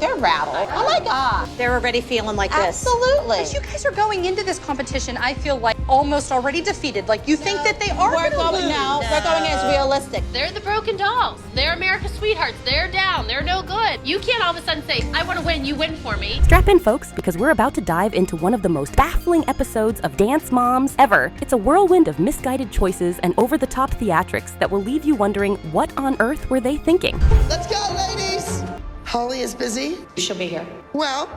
they're rattled. Oh my God. They're already feeling like this. Absolutely. As you guys are going into this competition, I feel like almost already defeated. Like you think that they are We're gonna going lose. now. We're going as realistic. They're the broken dolls. They're America's sweethearts. They're down. They're no good. You can't all of a sudden say, I want to win. You win for me. Strap in, folks, because we're about to dive into one of the most baffling episodes of Dance Moms ever. It's a whirlwind of misguided choices and over-the-top theatrics that will leave you wondering, what on earth were they thinking? Let's go, ladies! Holly is busy. She'll be here. Well,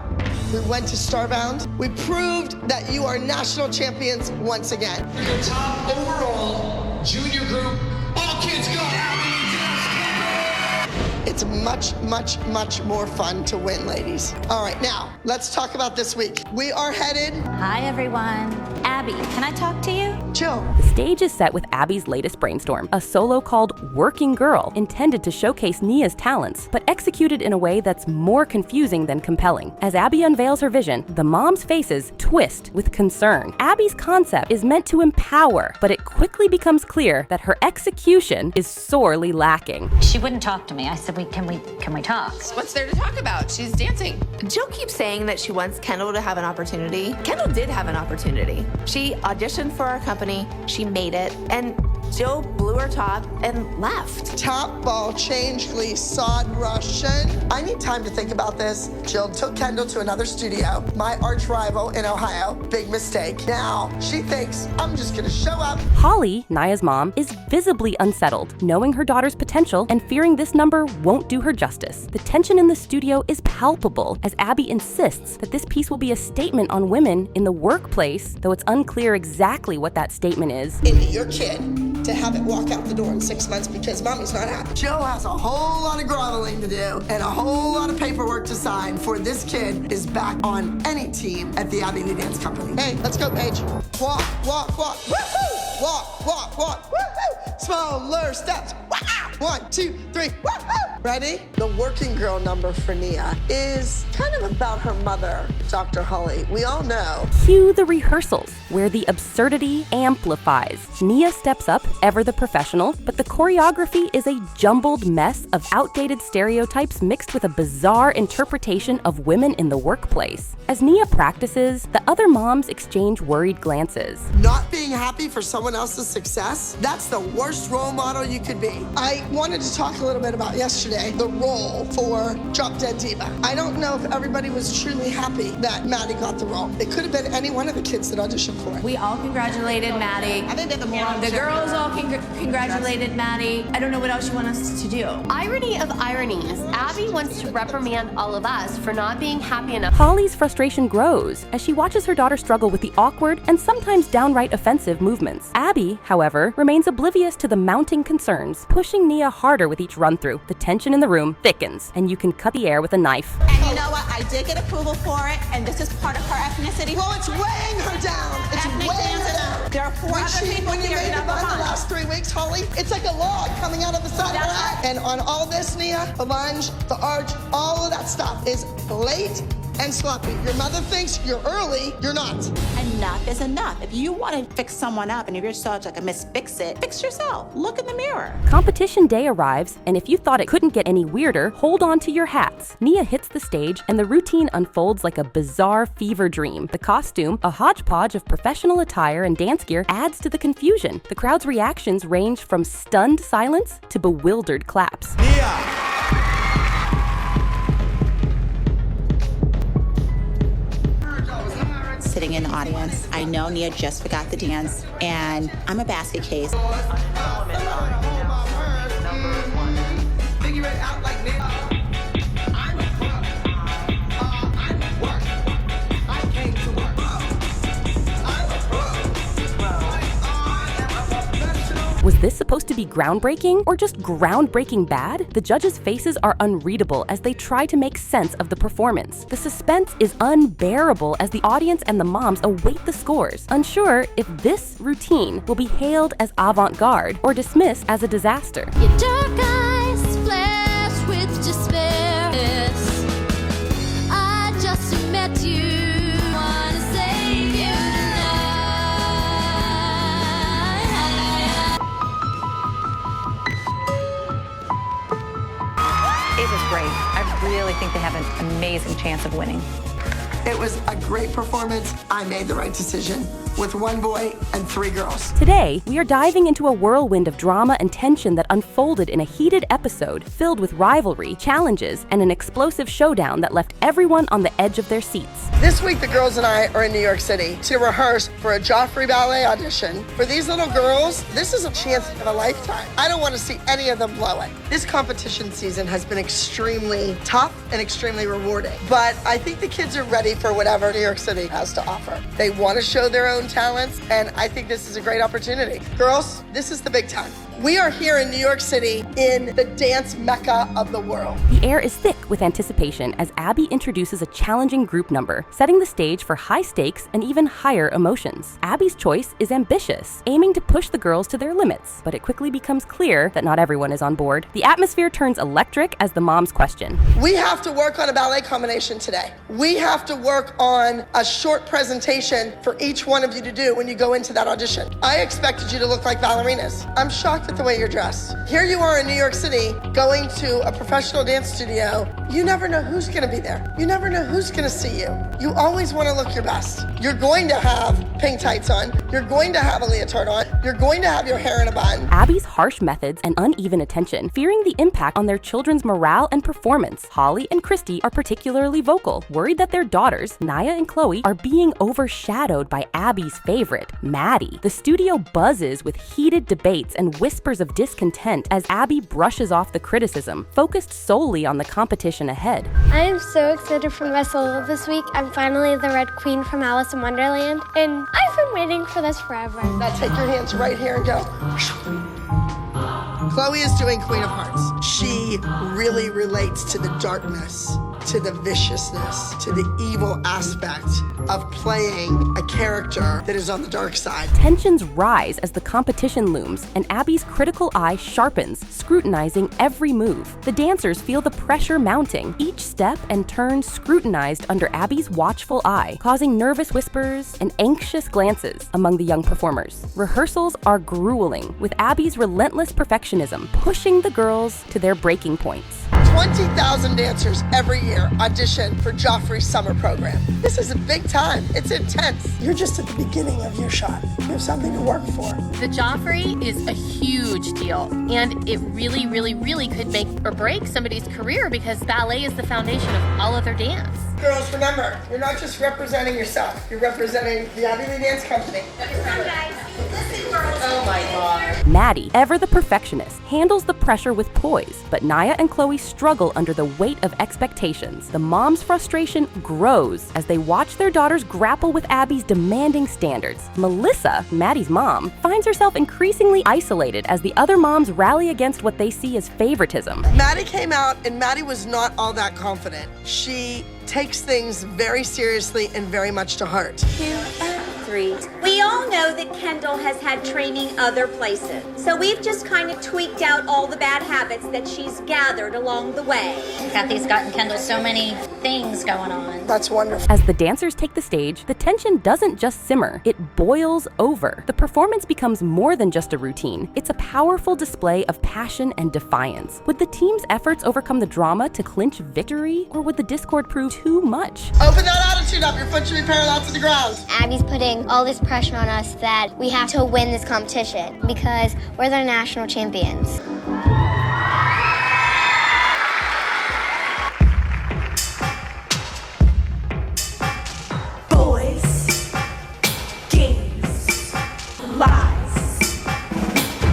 we went to Starbound. We proved that you are national champions once again. Your top overall junior group, All Kids Go Abby Dance Company. It's much, much, much more fun to win, ladies. All right, now, let's talk about this week. We are headed... Hi, everyone. Abby, can I talk to you? Jill. The stage is set with Abby's latest brainstorm, a solo called Working Girl, intended to showcase Nia's talents, but executed in a way that's more confusing than compelling. As Abby unveils her vision, the moms' faces twist with concern. Abby's concept is meant to empower, but it quickly becomes clear that her execution is sorely lacking. She wouldn't talk to me. I said, can we talk? What's there to talk about? She's dancing. Jill keeps saying that she wants Kendall to have an opportunity. Kendall did have an opportunity. She auditioned for our company, she made it, and Jill blew her top and left. Top ball, change, glee, sod, Russian. I need time to think about this. Jill took Kendall to another studio. My arch rival in Ohio. Big mistake. Now, she thinks I'm just gonna show up. Holly, Nia's mom, is visibly unsettled, knowing her daughter's potential and fearing this number won't do her justice. The tension in the studio is palpable as Abby insists that this piece will be a statement on women in the workplace, though it's unclear exactly what that statement is. Into your kid to have it walk out the door in 6 months because mommy's not happy. Jill has a whole lot of groveling to do and a whole lot of paperwork to sign for this kid is back on any team at the Abby Dance Company. Hey, let's go, Paige. Walk, walk, walk. Woohoo! Walk, walk, walk. Woohoo! Smaller steps. Wow! 1, 2, 3. Woohoo! Ready? The working girl number for Nia is kind of about her mother, Dr. Holly. We all know. Cue the rehearsals, where the absurdity amplifies. Nia steps up, ever the professional, but the choreography is a jumbled mess of outdated stereotypes mixed with a bizarre interpretation of women in the workplace. As Nia practices, the other moms exchange worried glances. Not being happy for someone else's success, that's the worst role model you could be. I wanted to talk a little bit about yesterday, the role for Drop Dead Diva. I don't know if everybody was truly happy that Maddie got the role. It could have been any one of the kids that auditioned for it. We all congratulated Maddie. I think they're the moron. The girls all congratulated Maddie. I don't know what else you want us to do. Irony of ironies. Abby wants to reprimand all of us for not being happy enough. Holly's frustration grows as she watches her daughter struggle with the awkward and sometimes downright offensive movements. Abby, however, remains oblivious to the mounting concerns, pushing Nia harder with each run-through. The tension in the room thickens, and you can cut the air with a knife. And you know what? I did get approval for it, and this is part of her ethnicity. Well, it's weighing her down. It's Ethnic weighing her dancer. down. There are 4 other people When you here made that it by the behind. last 3 weeks, Holly, it's like a log coming out of the side of her head. And on all this, Nia, the lunge, the arch, all of that stuff is late and sloppy. Your mother thinks you're early, you're not. Enough is enough. If you want to fix someone up, and if you're such like a Miss Fix-It, fix yourself. Look in the mirror. Competition day arrives, and if you thought it couldn't get any weirder, hold on to your hats. Nia hits the stage, and the routine unfolds like a bizarre fever dream. The costume, a hodgepodge of professional attire and dance gear, adds to the confusion. The crowd's reactions range from stunned silence to bewildered claps. Nia! Sitting in the audience, I know Nia just forgot the dance, and I'm a basket case. Was this supposed to be groundbreaking or just groundbreaking bad? The judges' faces are unreadable as they try to make sense of the performance. The suspense is unbearable as the audience and the moms await the scores, unsure if this routine will be hailed as avant-garde or dismissed as a disaster. Your dark eyes flash with despair. Yes, I just met you. Wanna save you It was great. I really think they have an amazing chance of winning. It was a great performance. I made the right decision with 1 boy and 3 girls. Today, we are diving into a whirlwind of drama and tension that unfolded in a heated episode filled with rivalry, challenges, and an explosive showdown that left everyone on the edge of their seats. This week, the girls and I are in New York City to rehearse for a Joffrey Ballet audition. For these little girls, this is a chance of a lifetime. I don't want to see any of them blow it. This competition season has been extremely tough and extremely rewarding. But I think the kids are ready for whatever New York City has to offer. They want to show their own talents, and I think this is a great opportunity. Girls, this is the big time. We are here in New York City in the dance mecca of the world. The air is thick with anticipation as Abby introduces a challenging group number, setting the stage for high stakes and even higher emotions. Abby's choice is ambitious, aiming to push the girls to their limits, but it quickly becomes clear that not everyone is on board. The atmosphere turns electric as the moms question. We have to work on a ballet combination today. We have to work on a short presentation for each one of you to do when you go into that audition. I expected you to look like ballerinas. I'm shocked at the way you're dressed. Here you are in New York City going to a professional dance studio. You never know who's gonna be there. You never know who's gonna see you. You always wanna look your best. You're going to have pink tights on. You're going to have a leotard on. You're going to have your hair in a bun. Abby's harsh methods and uneven attention, fearing the impact on their children's morale and performance. Holly and Christy are particularly vocal, worried that their daughters, Naya and Chloe, are being overshadowed by Abby's favorite, Maddie. The studio buzzes with heated debates and whispers of discontent as Abby brushes off the criticism, focused solely on the competition ahead. I am so excited for my solo this week. I'm finally the Red Queen from Alice in Wonderland, and I've been waiting for this forever. Now take your hands right here and go. Chloe is doing Queen of Hearts. She really relates to the darkness, to the viciousness, to the evil aspect of playing a character that is on the dark side. Tensions rise as the competition looms, and Abby's critical eye sharpens, scrutinizing every move. The dancers feel the pressure mounting, each step and turn scrutinized under Abby's watchful eye, causing nervous whispers and anxious glances among the young performers. Rehearsals are grueling, with Abby's relentless perfectionism pushing the girls to their breaking points. 20,000 dancers every year audition for Joffrey's summer program. This is a big time. It's intense. You're just at the beginning of your shot. You have something to work for. The Joffrey is a huge deal, and it really, really, really could make or break somebody's career because ballet is the foundation of all other dance. Girls, remember, you're not just representing yourself. You're representing the Abby Lee Dance Company. Oh my God. Maddie, ever the perfectionist, handles the pressure with poise, but Naya and Chloe struggle under the weight of expectations. The moms' frustration grows as they watch their daughters grapple with Abby's demanding standards. Melissa, Maddie's mom, finds herself increasingly isolated as the other moms rally against what they see as favoritism. Maddie came out, and Maddie was not all that confident. She takes things very seriously and very much to heart. 2 and 3. We all know that Kendall has had training other places, so we've just kind of tweaked out all the bad habits that she's gathered along the way. Kathy's gotten Kendall so many things going on. That's wonderful. As the dancers take the stage, the tension doesn't just simmer, it boils over. The performance becomes more than just a routine. It's a powerful display of passion and defiance. Would the team's efforts overcome the drama to clinch victory, or would the discord prove too much? Open that attitude up. Your foot should be parallel to the ground. Abby's putting all this pressure on us that we have to win this competition because we're the national champions. Boys, games, lies,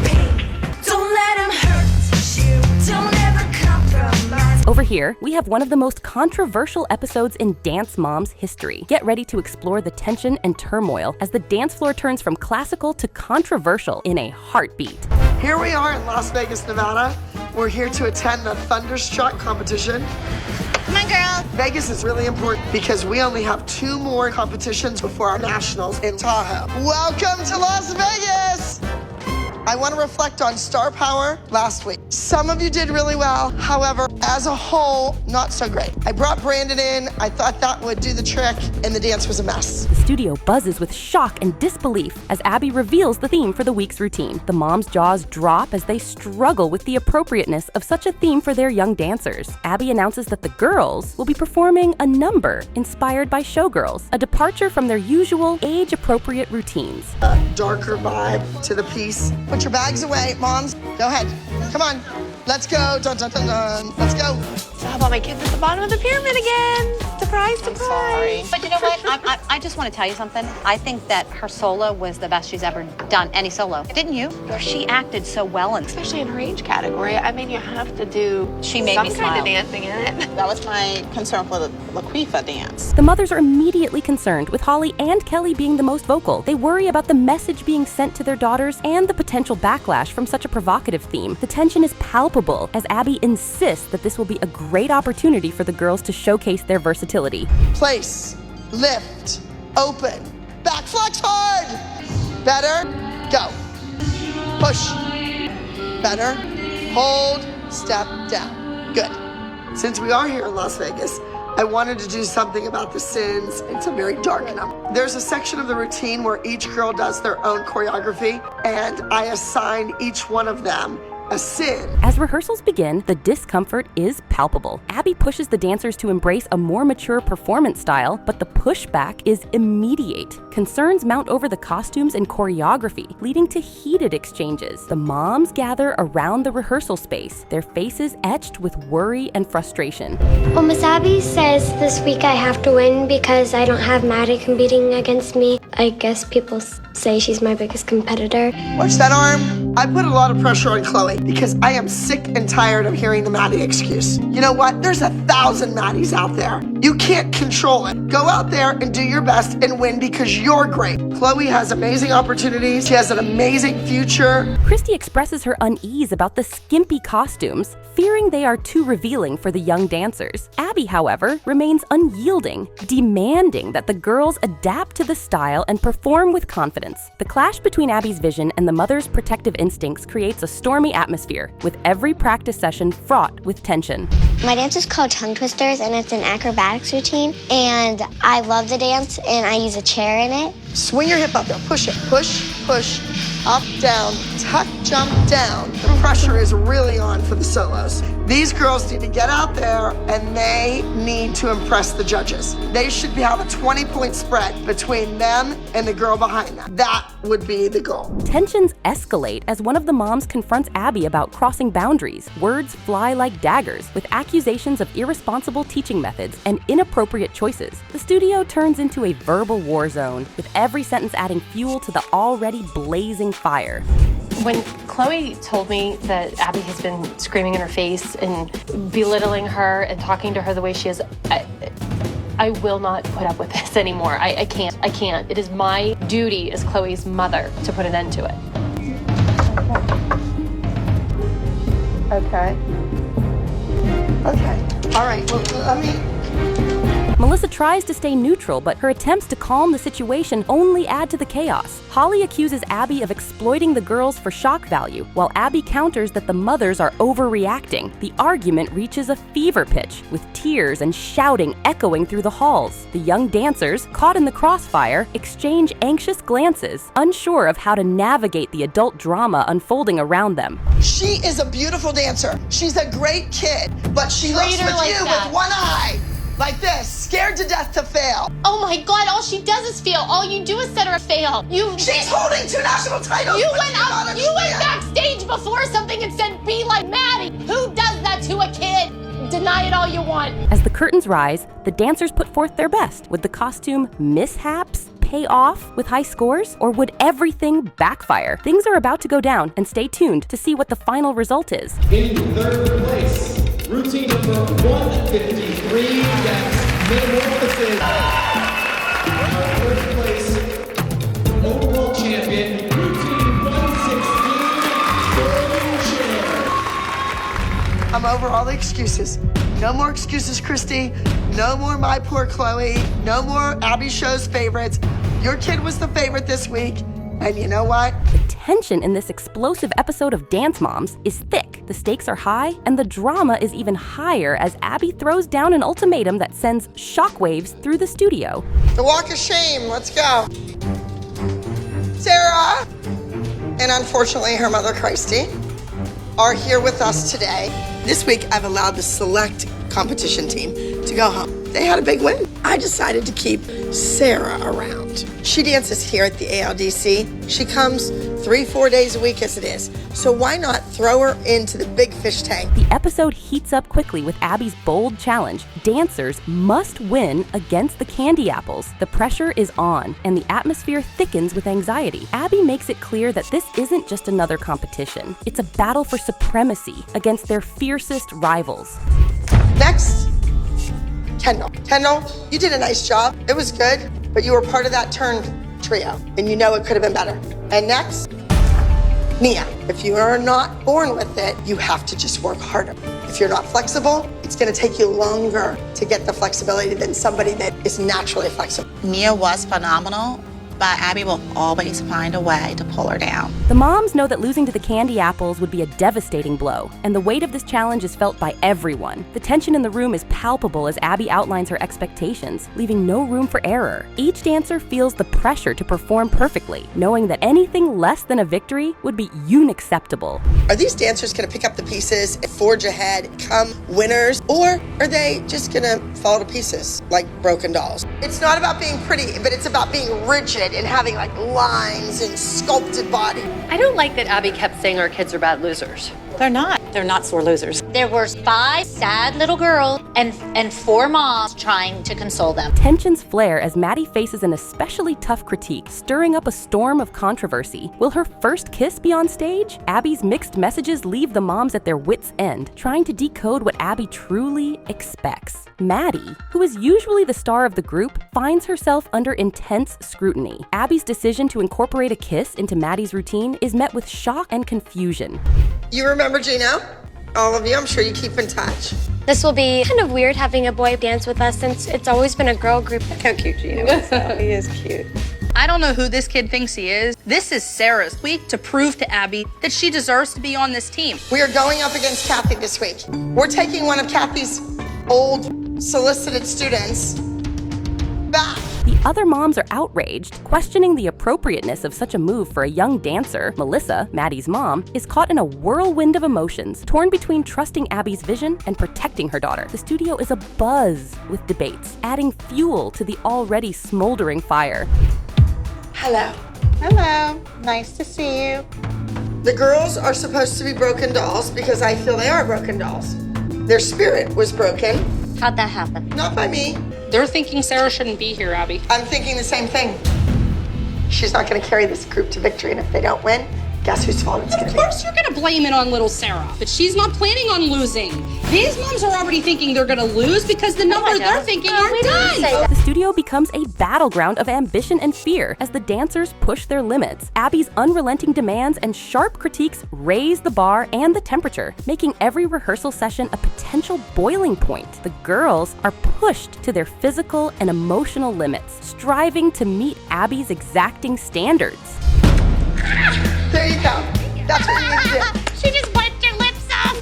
pain. Don't let them hurt you. Don't ever compromise. Over here, we have one of the most controversial episodes in Dance Mom's history. Get ready to explore the tension and turmoil as the dance floor turns from classical to controversial in a heartbeat. Here we are in Las Vegas, Nevada. We're here to attend the Thunderstruck competition. Come on, girls. Vegas is really important because we only have 2 more competitions before our nationals in Tahoe. Welcome to Las Vegas! I want to reflect on star power last week. Some of you did really well. However, as a whole, not so great. I brought Brandon in. I thought that would do the trick, and the dance was a mess. The studio buzzes with shock and disbelief as Abby reveals the theme for the week's routine. The moms' jaws drop as they struggle with the appropriateness of such a theme for their young dancers. Abby announces that the girls will be performing a number inspired by showgirls, a departure from their usual age-appropriate routines. A darker vibe to the piece. Put your bags away, moms. Go ahead. Come on. Let's go. Dun, dun, dun, dun. Let's go. How about my kids at the bottom of the pyramid again? Surprise, surprise. But you know what? I just want to tell you something. I think that her solo was the best she's ever done, any solo. Didn't you? She acted so well. Especially in her age category. I mean, you have to do some kind of dancing in it. That was my concern for the Laquifa dance. The mothers are immediately concerned, with Holly and Kelly being the most vocal. They worry about the message being sent to their daughters and the potential backlash from such a provocative theme. The tension is palpable as Abby insists that this will be a great opportunity for the girls to showcase their versatility. Place, lift, open, back flex hard. Better, go. Push. Better, hold, step down. Good. Since we are here in Las Vegas, I wanted to do something about the sins. It's a very dark number. There's a section of the routine where each girl does their own choreography, and I assign each one of them a sin. As rehearsals begin, the discomfort is palpable. Abby pushes the dancers to embrace a more mature performance style, but the pushback is immediate. Concerns mount over the costumes and choreography, leading to heated exchanges. The moms gather around the rehearsal space, their faces etched with worry and frustration. Well, Miss Abby says this week I have to win because I don't have Maddie competing against me. I guess people say she's my biggest competitor. Watch that arm. I put a lot of pressure on Chloe because I am sick and tired of hearing the Maddie excuse. You know what? There's 1,000 Maddies out there. You can't control it. Go out there and do your best and win because you're great. Chloe has amazing opportunities. She has an amazing future. Christy expresses her unease about the skimpy costumes, fearing they are too revealing for the young dancers. Abby, however, remains unyielding, demanding that the girls adapt to the style and perform with confidence. The clash between Abby's vision and the mother's protective instincts creates a stormy atmosphere, with every practice session fraught with tension. My dance is called Tongue Twisters, and it's an acrobatics routine. And I love the dance, and I use a chair in it. Swing your hip up there. Push it. Push, push, up, down, tuck, jump, down. The pressure is really on for the solos. These girls need to get out there and they need to impress the judges. They should have a 20-point spread between them and the girl behind them. That would be the goal. Tensions escalate as one of the moms confronts Abby about crossing boundaries. Words fly like daggers, with accusations of irresponsible teaching methods and inappropriate choices. The studio turns into a verbal war zone, with every sentence adding fuel to the already blazing fire. When Chloe told me that Abby has been screaming in her face and belittling her and talking to her the way she is, I will not put up with this anymore. I can't. It is my duty as Chloe's mother to put an end to it. Okay. All right. Well, let me... Melissa tries to stay neutral, but her attempts to calm the situation only add to the chaos. Holly accuses Abby of exploiting the girls for shock value, while Abby counters that the mothers are overreacting. The argument reaches a fever pitch, with tears and shouting echoing through the halls. The young dancers, caught in the crossfire, exchange anxious glances, unsure of how to navigate the adult drama unfolding around them. She is a beautiful dancer. She's a great kid, but she looks with like you that. with one eye. Like this, scared to death to fail. Oh my God, all she does is fail. All you do is set her fail. She's holding 2 national titles. You went backstage before something and said, be like Maddie. Who does that to a kid? Deny it all you want. As the curtains rise, the dancers put forth their best. Would the costume mishaps pay off with high scores, or would everything backfire? Things are about to go down, and stay tuned to see what the final result is. In third place, routine number 153, that's Metamorphosis. Our first place, overall champion, routine 116, Golden Chair. I'm over all the excuses. No more excuses, Christy. No more my poor Chloe. No more Abby Show's favorites. Your kid was the favorite this week. And you know what? The tension in this explosive episode of Dance Moms is thick. The stakes are high, and the drama is even higher as Abby throws down an ultimatum that sends shockwaves through the studio. The walk of shame, let's go. Sarah, and unfortunately her mother, Christy, are here with us today. This week, I've allowed the select competition team to go home. They had a big win. I decided to keep Sarah around. She dances here at the ALDC. She comes 3-4 days a week as it is. So why not throw her into the big fish tank? The episode heats up quickly with Abby's bold challenge. Dancers must win against the candy apples. The pressure is on, and the atmosphere thickens with anxiety. Abby makes it clear that this isn't just another competition. It's a battle for supremacy against their fiercest rivals. Next, Kendall. Kendall, you did a nice job. It was good, but you were part of that turn trio, and you know it could have been better. And next, Nia. If you are not born with it, you have to just work harder. If you're not flexible, it's gonna take you longer to get the flexibility than somebody that is naturally flexible. Nia was phenomenal, but Abby will always find a way to pull her down. The moms know that losing to the candy apples would be a devastating blow, and the weight of this challenge is felt by everyone. The tension in the room is palpable as Abby outlines her expectations, leaving no room for error. Each dancer feels the pressure to perform perfectly, knowing that anything less than a victory would be unacceptable. Are these dancers gonna pick up the pieces and forge ahead, come winners, or are they just gonna fall to pieces like broken dolls? It's not about being pretty, but it's about being rigid and having like lines and sculpted body. I don't like that Abby kept saying our kids are bad losers. They're not. They're not sore losers. There were 5 sad little girls and 4 moms trying to console them. Tensions flare as Maddie faces an especially tough critique, stirring up a storm of controversy. Will her first kiss be on stage? Abby's mixed messages leave the moms at their wits' end, trying to decode what Abby truly expects. Maddie, who is usually the star of the group, finds herself under intense scrutiny. Abby's decision to incorporate a kiss into Maddie's routine is met with shock and confusion. You remember Gino? All of you, I'm sure you keep in touch. This will be kind of weird having a boy dance with us since it's always been a girl group. Look how cute Gino is. He is cute. I don't know who this kid thinks he is. This is Sarah's week to prove to Abby that she deserves to be on this team. We are going up against Kathy this week. We're taking one of Kathy's old solicited students back. The other moms are outraged, questioning the appropriateness of such a move for a young dancer. Melissa, Maddie's mom, is caught in a whirlwind of emotions, torn between trusting Abby's vision and protecting her daughter. The studio is abuzz with debates, adding fuel to the already smoldering fire. Hello. Hello. Nice to see you. The girls are supposed to be broken dolls because I feel they are broken dolls. Their spirit was broken. How'd that happen? Not by me. They're thinking Sarah shouldn't be here, Abby. I'm thinking the same thing. She's not going to carry this group to victory, and if they don't win, guess whose fault it's going to be? Of course you're going to blame it on little Sarah, but she's not planning on losing. These moms are already thinking they're going to lose because the numbers they're thinking are done. The studio becomes a battleground of ambition and fear as the dancers push their limits. Abby's unrelenting demands and sharp critiques raise the bar and the temperature, making every rehearsal session a potential boiling point. The girls are pushed to their physical and emotional limits, striving to meet Abby's exacting standards. There you go. That's what you need to do. She just wiped your lips off.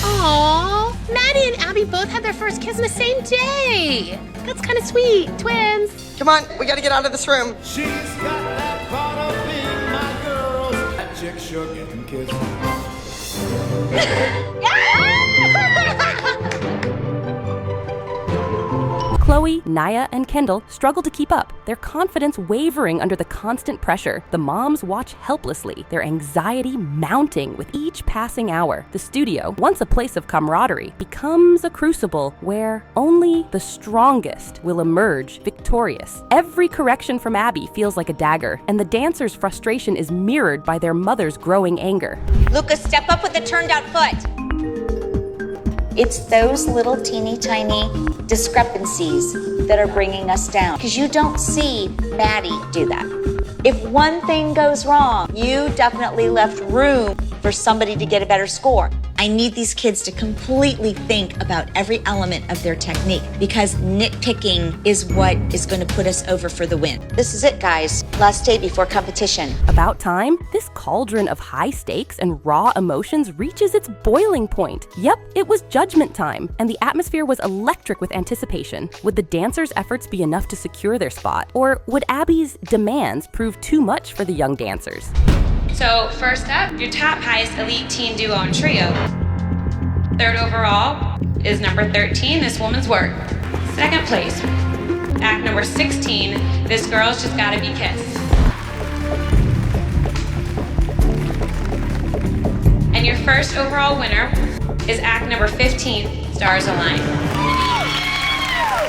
Aww, Maddie and Abby both had their first kiss on the same day. That's kind of sweet, twins. Come on, we got to get out of this room. She's got that part of being my girl. That chick sure getting kissed. Chloe, Naya, and Kendall struggle to keep up, their confidence wavering under the constant pressure. The moms watch helplessly, their anxiety mounting with each passing hour. The studio, once a place of camaraderie, becomes a crucible where only the strongest will emerge victorious. Every correction from Abby feels like a dagger, and the dancers' frustration is mirrored by their mother's growing anger. Lucas, step up with the turned out foot. It's those little teeny tiny discrepancies that are bringing us down. Because you don't see Maddie do that. If one thing goes wrong, you definitely left room for somebody to get a better score. I I need these kids to completely think about every element of their technique because nitpicking is what is going to put us over for the win. This is it, guys. Last day before competition. About time, this cauldron of high stakes and raw emotions reaches its boiling point. Yep, it was judgment time, and the atmosphere was electric with anticipation. Would the dancers' efforts be enough to secure their spot, or would Abby's demands prove too much for the young dancers? So first up, your top highest elite teen duo and trio. Third overall is number 13, This Woman's Work. Second place, act number 16, This Girl's Just Gotta Be Kissed. And your first overall winner is act number 15, Stars Align.